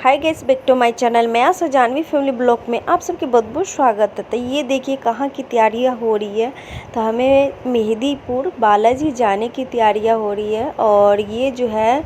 Hi guys, back to my channel. मैं आज Janvi family blog में आप सबके बहुत बहुत स्वागत है। तो ये देखिए कहाँ की तैयारियां हो रही है। तो हमें मेहंदीपुर बालाजी जाने की तैयारियां हो रही है और ये जो है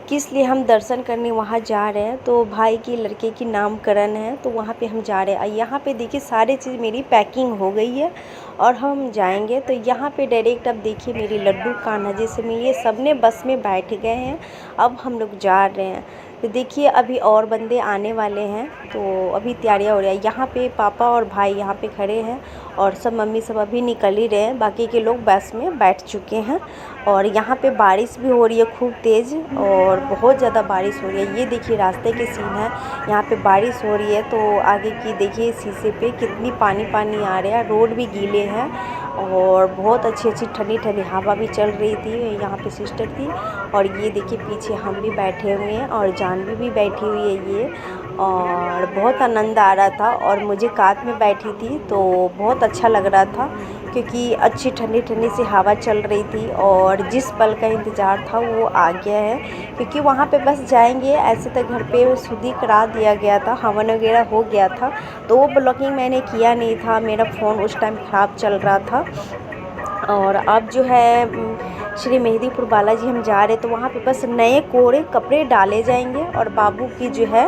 किस लिए हम दर्शन करने वहाँ जा रहे हैं। तो भाई की लड़के की नामकरण है तो वहाँ पे हम जा रहे हैं। यहाँ पे देखिए सारी चीज़ मेरी पैकिंग हो गई है और हम जाएंगे। तो यहाँ पे डायरेक्ट अब देखिए मेरी लड्डू कान्हा जी से मिलिए, सब ने बस में बैठ गए हैं। अब हम लोग जा रहे हैं। तो देखिए अभी और बंदे आने वाले हैं तो अभी तैयारियां हो रही है। यहाँ पे पापा और भाई यहाँ पे खड़े हैं और सब मम्मी सब अभी निकल ही रहे हैं। बाकी के लोग बस में बैठ चुके हैं और यहाँ पे बारिश भी हो रही है खूब तेज़ और बहुत ज़्यादा बारिश हो रही है। ये देखिए रास्ते के सीन है, यहाँ पे बारिश हो रही है तो आगे की देखिए शीशे पे कितनी पानी पानी आ रहा है। रोड भी गीले हैं और बहुत अच्छी अच्छी ठंडी ठंडी हवा भी चल रही थी। यहाँ पे सिस्टर थी और ये देखिए पीछे हम भी बैठे हुए हैं और जानवी भी बैठी हुई है ये। और बहुत आनंद आ रहा था और मुझे कात में बैठी थी तो बहुत अच्छा लग रहा था क्योंकि अच्छी ठंडी ठंडी सी हवा चल रही थी और जिस पल का इंतज़ार था वो आ गया है। क्योंकि वहाँ पे बस जाएंगे, ऐसे तो घर पे शुद्धि करा दिया गया था, हवन वगैरह हो गया था तो वो ब्लॉगिंग मैंने किया नहीं था, मेरा फ़ोन उस टाइम ख़राब चल रहा था। और अब जो है श्री मेहंदीपुर बालाजी हम जा रहे हैं तो वहाँ पे बस नए कोरे कपड़े डाले जाएंगे और बाबू की जो है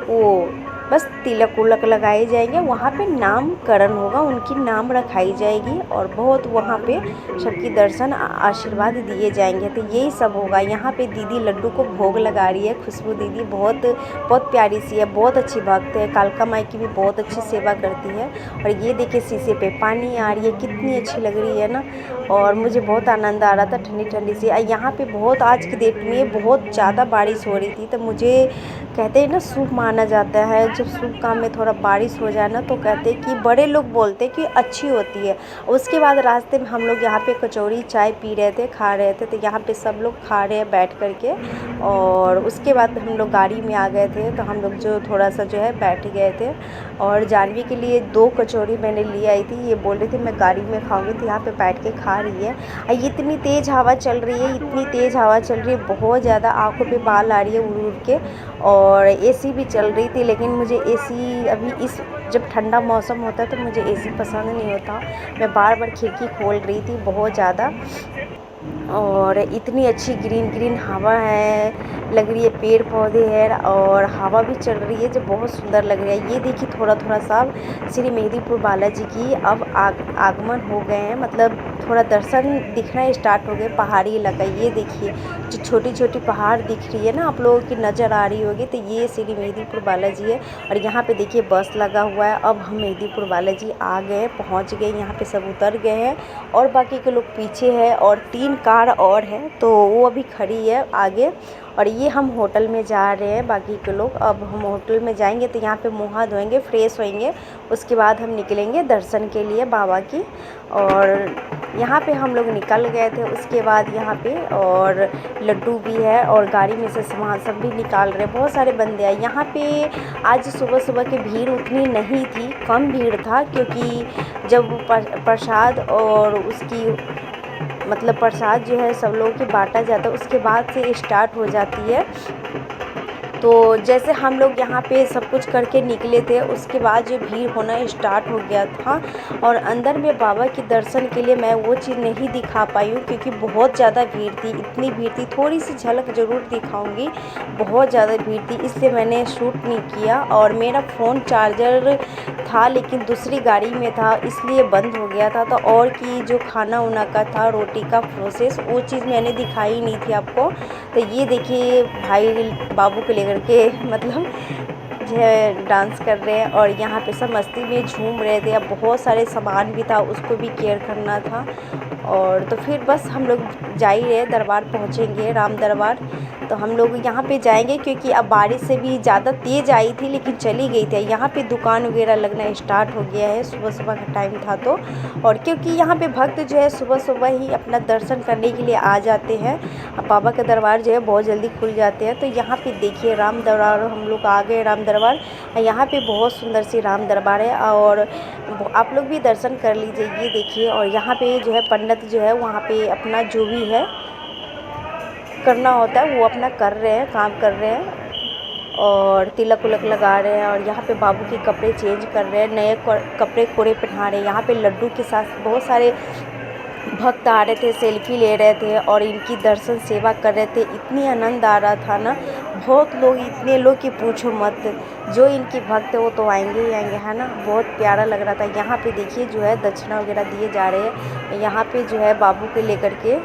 वो बस तिलक उलक लगाए जाएंगे। वहाँ पे नामकरण होगा, उनकी नाम रखाई जाएगी और बहुत वहाँ पे सबकी दर्शन आशीर्वाद दिए जाएंगे। तो यही सब होगा। यहाँ पे दीदी लड्डू को भोग लगा रही है, खुशबू दीदी बहुत बहुत प्यारी सी है, बहुत अच्छी भक्त है, कालका माई की भी बहुत अच्छी सेवा करती है। और ये देखिए शीशे पे पानी आ रही है, कितनी अच्छी लग रही है ना। और मुझे बहुत आनंद आ रहा था ठंडी ठंडी सी। यहाँ पे बहुत आज की डेट में बहुत ज़्यादा बारिश हो रही थी तो मुझे कहते हैं ना शुभ माना जाता है, जब शुभ काम में थोड़ा बारिश हो जाए ना तो कहते हैं कि बड़े लोग बोलते हैं कि अच्छी होती है। उसके बाद रास्ते में हम लोग यहाँ पे कचौड़ी चाय पी रहे थे, खा रहे थे। तो यहाँ पे सब लोग खा रहे हैं बैठ करके और उसके बाद हम लोग गाड़ी में आ गए थे तो हम लोग जो थोड़ा सा जो है बैठ गए थे। और जानवी के लिए 2 कचौड़ी मैंने ले आई थी, ये बोल रही थी मैं गाड़ी में खाऊंगी तो यहाँ पे बैठ के खा रही है। इतनी तेज़ हवा चल रही है, इतनी तेज़ हवा चल रही है, बहुत ज़्यादा आँखों पे बाल आ रही है उड़ उड़ के। और एसी भी चल रही थी लेकिन मुझे एसी अभी इस जब ठंडा मौसम होता है तो मुझे एसी पसंद नहीं होता। मैं बार बार खिड़की खोल रही थी बहुत ज़्यादा। और इतनी अच्छी ग्रीन ग्रीन हवा है, लग रही है पेड़ पौधे हैं और हवा भी चल रही है जो बहुत सुंदर लग रहा है। ये देखिए थोड़ा थोड़ा सा श्री मेहंदीपुर बालाजी की अब आगमन हो गए हैं, मतलब थोड़ा दर्शन दिखना स्टार्ट हो गए। पहाड़ी इलाका ये देखिए जो छोटी छोटी पहाड़ दिख रही है ना, आप लोगों की नज़र आ रही होगी तो ये श्री मेहंदीपुर बालाजी है। और यहाँ पे देखिए बस लगा हुआ है। अब हम मेहंदीपुर बालाजी आ गए, पहुँच गए, यहाँ पे सब उतर गए हैं और बाकी के लोग पीछे है और 3 कार और है तो वो अभी खड़ी है आगे। और ये हम होटल में जा रहे हैं बाकी के लोग। अब हम होटल में जाएंगे तो यहाँ पे मुँह हाथ धोएंगे, फ्रेश होएंगे, उसके बाद हम निकलेंगे दर्शन के लिए बाबा की। और यहाँ पे हम लोग निकल गए थे उसके बाद यहाँ पे और लड्डू भी है और गाड़ी में से सामान सब भी निकाल रहे हैं। बहुत सारे बंदे आए यहाँ पे। आज सुबह सुबह की भीड़ उतनी नहीं थी, कम भीड़ था क्योंकि जब प्रसाद और उसकी मतलब प्रसाद जो है सब लोगों को बांटा जाता है उसके बाद से स्टार्ट हो जाती है। तो जैसे हम लोग यहाँ पे सब कुछ करके निकले थे उसके बाद जो भीड़ होना स्टार्ट हो गया था। और अंदर में बाबा के दर्शन के लिए मैं वो चीज़ नहीं दिखा पाई हूँ क्योंकि बहुत ज़्यादा भीड़ थी, इतनी भीड़ थी। थोड़ी सी झलक ज़रूर दिखाऊंगी, बहुत ज़्यादा भीड़ थी इसलिए मैंने शूट नहीं किया। और मेरा फ़ोन चार्जर था लेकिन दूसरी गाड़ी में था इसलिए बंद हो गया था। तो और की जो खाना उना का था, रोटी का प्रोसेस, वो चीज़ मैंने दिखाई नहीं थी आपको। तो ये देखिए भाई बाबू को लेकर के मतलब जो है डांस कर रहे हैं और यहाँ पे सब मस्ती में झूम रहे थे। अब बहुत सारे सामान भी था, उसको भी केयर करना था। और तो फिर बस हम लोग जा ही रहे, दरबार पहुँचेंगे, राम दरबार। तो हम लोग यहाँ पे जाएंगे क्योंकि अब बारिश से भी ज़्यादा तेज़ आई थी लेकिन चली गई थी। यहाँ पे दुकान वगैरह लगना स्टार्ट हो गया है, सुबह सुबह का टाइम था तो। और क्योंकि यहाँ पे भक्त जो है सुबह सुबह ही अपना दर्शन करने के लिए आ जाते हैं। अब बाबा का दरबार जो है बहुत जल्दी खुल जाते हैं। तो यहाँ पे देखिए राम दरबार, हम लोग आ गए राम दरबार। यहाँ पे बहुत सुंदर सी राम दरबार है और आप लोग भी दर्शन कर लीजिए। ये देखिए और यहाँ पे जो है पंडित जो है वहाँ पे अपना जो भी है करना होता है वो अपना कर रहे हैं, काम कर रहे हैं। और तिलक उलक लगा रहे हैं और यहाँ पे बाबू के कपड़े चेंज कर रहे हैं, नए कपड़े कोड़े पहना रहे हैं। यहाँ पे लड्डू के साथ बहुत सारे भक्त आ रहे थे, सेल्फी ले रहे थे और इनकी दर्शन सेवा कर रहे थे। इतनी आनंद आ रहा था ना, बहुत लोग, इतने लोग कि पूछो मत। जो इनके भक्त है वो तो आएंगे ही आएंगे, है ना। बहुत प्यारा लग रहा था। यहाँ पे देखिए जो है दक्षिणा वगैरह दिए जा रहे हैं। यहाँ पे जो है बाबू को लेकर के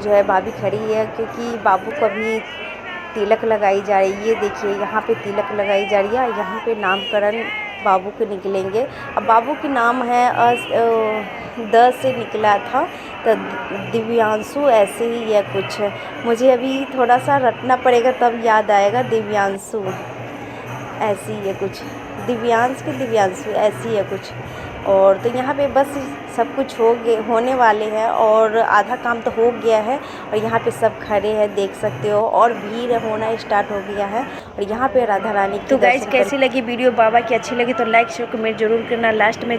जो है भाभी खड़ी है, क्योंकि बाबू को अभी तिलक लगाई जा रही है। ये देखिए यहाँ पे तिलक लगाई जा रही है। यहाँ पे नामकरण बाबू के निकलेंगे। अब बाबू के नाम है द से निकला था, तो दिव्यांशु ऐसे ही है कुछ। मुझे अभी थोड़ा सा रटना पड़ेगा तब याद आएगा। दिव्यांशु ऐसी है कुछ, दिव्यांश के दिव्यांशु ऐसी है कुछ। और तो यहाँ पे बस सब कुछ होने वाले हैं और आधा काम तो हो गया है। और यहाँ पे सब खड़े हैं, देख सकते हो, और भीड़ होना स्टार्ट हो गया है। और यहाँ पे राधा रानी की। तो गाइस कैसी लगी वीडियो बाबा की? अच्छी लगी तो लाइक शेयर कमेंट जरूर करना। लास्ट में